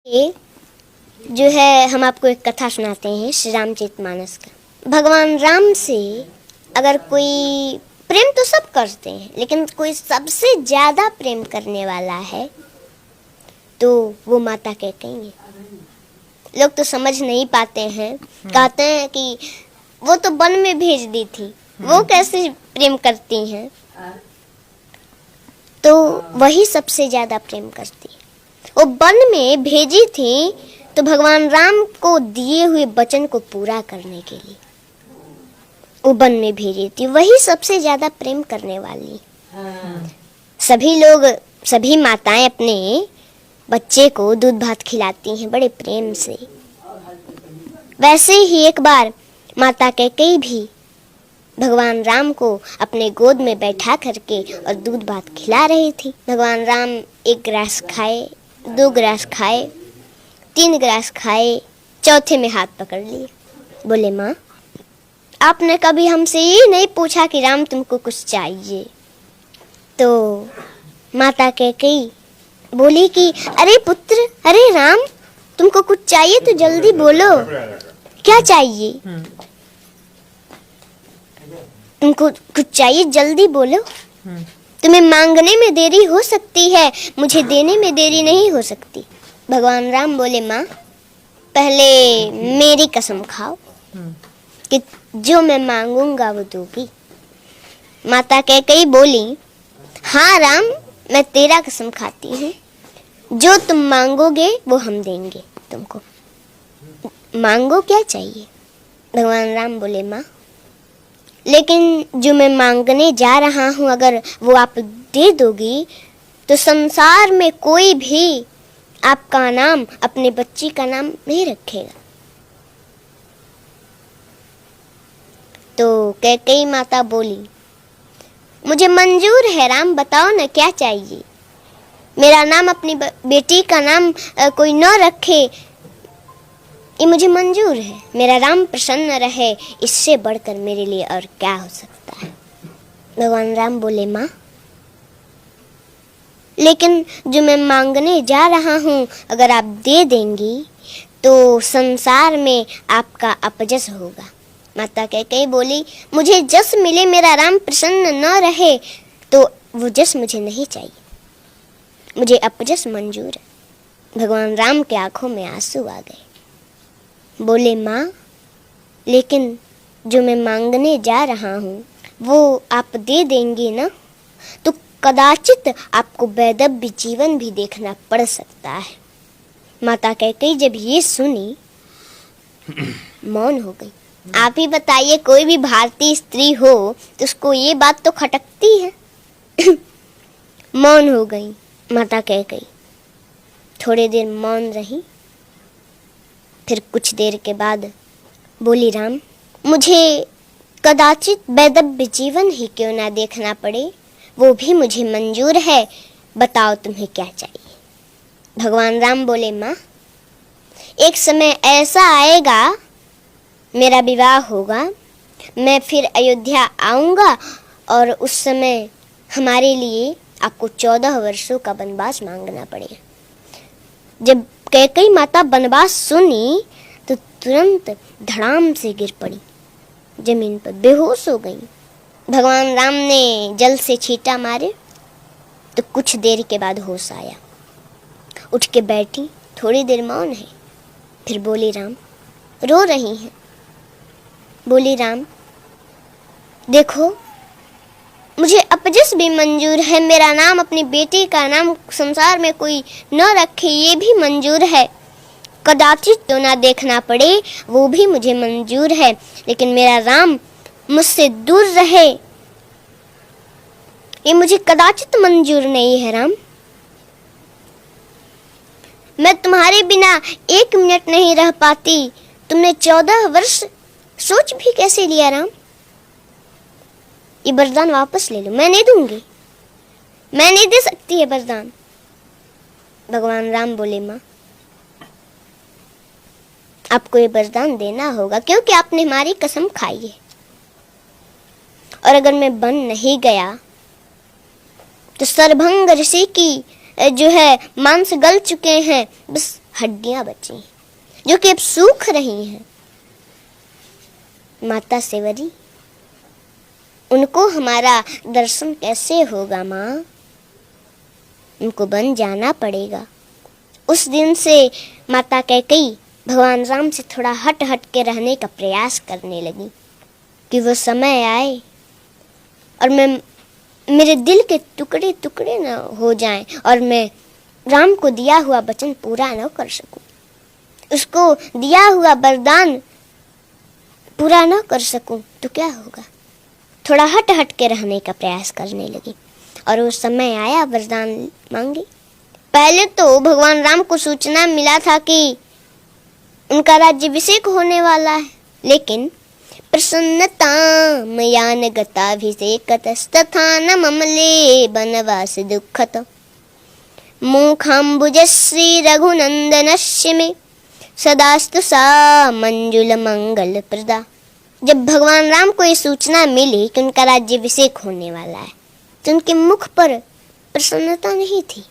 ये जो है हम आपको एक कथा सुनाते हैं श्री रामचरितमानस का। भगवान राम से अगर कोई प्रेम तो सब करते हैं, लेकिन कोई सबसे ज्यादा प्रेम करने वाला है तो वो माता कैकेयी है। लोग तो समझ नहीं पाते हैं, कहते हैं कि वो तो वन में भेज दी थी, वो कैसे प्रेम करती हैं। तो वही सबसे ज्यादा प्रेम करती है। वो वन में भेजी थी तो भगवान राम को दिए हुए वचन को पूरा करने के लिए वो वन में भेजी थी। वही सबसे ज्यादा प्रेम करने वाली। सभी लोग, सभी माताएं अपने बच्चे को दूध भात खिलाती हैं बड़े प्रेम से। वैसे ही एक बार माता कैकेयी भी भगवान राम को अपने गोद में बैठा करके और दूध भात खिला रही थी। भगवान राम एक गिलास खाए, 2 गिलास खाए, 3 गिलास खाए, चौथे में हाथ पकड़ लिए। बोले, माँ आपने कभी हमसे ये नहीं पूछा कि राम तुमको कुछ चाहिए। तो माता कैकेयी बोली कि अरे पुत्र, अरे राम तुमको कुछ चाहिए तो जल्दी बोलो, क्या चाहिए? तुमको कुछ चाहिए जल्दी बोलो। तुम्हें मांगने में देरी हो सकती है, मुझे देने में देरी नहीं हो सकती। भगवान राम बोले, माँ पहले मेरी कसम खाओ कि जो मैं मांगूंगा वो दोगी। माता कैकेयी बोली, हाँ राम मैं तेरा कसम खाती हूँ, जो तुम मांगोगे वो हम देंगे तुमको। मांगो क्या चाहिए? भगवान राम बोले, माँ लेकिन जो मैं मांगने जा रहा हूँ अगर वो आप दे दोगी तो संसार में कोई भी आपका नाम, अपने बच्ची का नाम नहीं रखेगा। तो कैकेयी माता बोली, मुझे मंजूर है राम, बताओ ना क्या चाहिए। मेरा नाम, अपनी बेटी का नाम कोई न रखे, ये मुझे मंजूर है। मेरा राम प्रसन्न रहे, इससे बढ़कर मेरे लिए और क्या हो सकता है। भगवान राम बोले, माँ लेकिन जो मैं मांगने जा रहा हूँ अगर आप दे देंगी तो संसार में आपका अपजस होगा। माता कैकेयी बोली, मुझे जस मिले, मेरा राम प्रसन्न न रहे तो वो जस मुझे नहीं चाहिए, मुझे अपजस मंजूर है। भगवान राम के आंखों में आंसू आ गए। बोले, माँ लेकिन जो मैं मांगने जा रहा हूँ वो आप दे देंगी ना तो कदाचित आपको वैधव्य जीवन भी देखना पड़ सकता है। माता कैकेयी जब ये सुनी मौन हो गई। आप ही बताइए, कोई भी भारतीय स्त्री हो तो उसको ये बात तो खटकती है। मौन हो गई माता कैकेयी। थोड़ी देर मौन रही, फिर कुछ देर के बाद बोली, राम मुझे कदाचित वैधव्य जीवन ही क्यों ना देखना पड़े, वो भी मुझे मंजूर है। बताओ तुम्हें क्या चाहिए। भगवान राम बोले, माँ एक समय ऐसा आएगा, मेरा विवाह होगा, मैं फिर अयोध्या आऊंगा और उस समय हमारे लिए आपको 14 वर्षों का वनवास मांगना पड़ेगा। जब कैकेयी माता वनवास सुनी तो तुरंत धड़ाम से गिर पड़ी, जमीन पर बेहोश हो गई। भगवान राम ने जल से छींटा मारे तो कुछ देर के बाद होश आया। उठ के बैठी, थोड़ी देर मौन है, फिर बोली, राम रो रही हैं। बोली, राम देखो मुझे अपजस भी मंजूर है, मेरा नाम, अपनी बेटी का नाम संसार में कोई न रखे ये भी मंजूर है। कदाचित तो ना देखना पड़े वो भी मुझे मंजूर है, लेकिन मेरा राम मुझसे दूर रहे ये मुझे कदाचित मंजूर नहीं है। राम मैं तुम्हारे बिना 1 मिनट नहीं रह पाती। तुमने 14 वर्ष सोच भी कैसे लिया राम? ये वरदान वापस ले लो, मैं नहीं दूंगी, मैं नहीं दे सकती है वरदान। भगवान राम बोले, माँ आपको ये वरदान देना होगा क्योंकि आपने हमारी कसम खाई है, और अगर मैं बन नहीं गया तो सरभंग ऋषि की जो है मांस गल चुके हैं, बस हड्डियां बची जो कि अब सूख रही हैं। माता सेवरी, उनको हमारा दर्शन कैसे होगा माँ? उनको बन जाना पड़ेगा। उस दिन से माता कैकेयी भगवान राम से थोड़ा हट हट के रहने का प्रयास करने लगी कि वो समय आए और मेरे दिल के टुकड़े टुकड़े न हो जाएं और मैं राम को दिया हुआ वचन पूरा न कर सकूं, उसको दिया हुआ वरदान पूरा न कर सकूं तो क्या होगा? थोड़ा हट हट के रहने का प्रयास करने लगी और वो समय आया, वरदान मांगी। पहले तो भगवान राम को सूचना मिला था कि उनका राज्याभिषेक होने वाला है, लेकिन प्रसन्नता मयान गताभिषेकतस्तथा न ममले बनवास दुःखत मुखाम्बुजश्री रघुनंदनस्य मे सदास्तु सा मंजुल मंगल प्रदा। जब भगवान राम को ये सूचना मिली कि उनका राज्याभिषेक होने वाला है तो उनके मुख पर प्रसन्नता नहीं थी,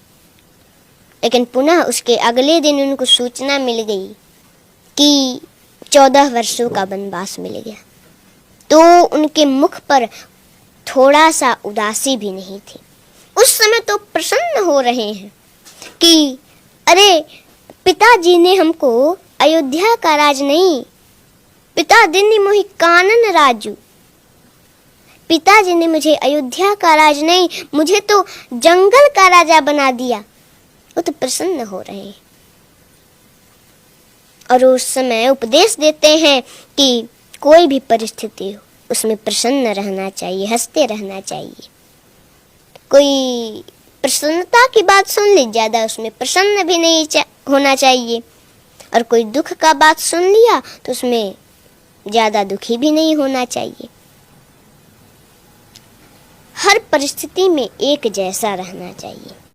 लेकिन पुनः उसके अगले दिन उनको सूचना मिल गई कि 14 वर्षों का वनवास मिल गया, तो उनके मुख पर थोड़ा सा उदासी भी नहीं थी। उस समय तो प्रसन्न हो रहे हैं कि अरे पिताजी ने हमको अयोध्या का राज नहीं, पिताजी ने मोहि कानन राजू, पिताजी ने मुझे अयोध्या का राज नहीं, मुझे तो जंगल का राजा बना दिया। वो तो प्रसन्न हो रहे हैं और उस समय उपदेश देते हैं कि कोई भी परिस्थिति हो उसमें प्रसन्न रहना चाहिए, हंसते रहना चाहिए। कोई प्रसन्नता की बात सुन ली, ज्यादा उसमें प्रसन्न भी नहीं होना चाहिए, और कोई दुख का बात सुन लिया तो उसमें ज्यादा दुखी भी नहीं होना चाहिए। हर परिस्थिति में एक जैसा रहना चाहिए।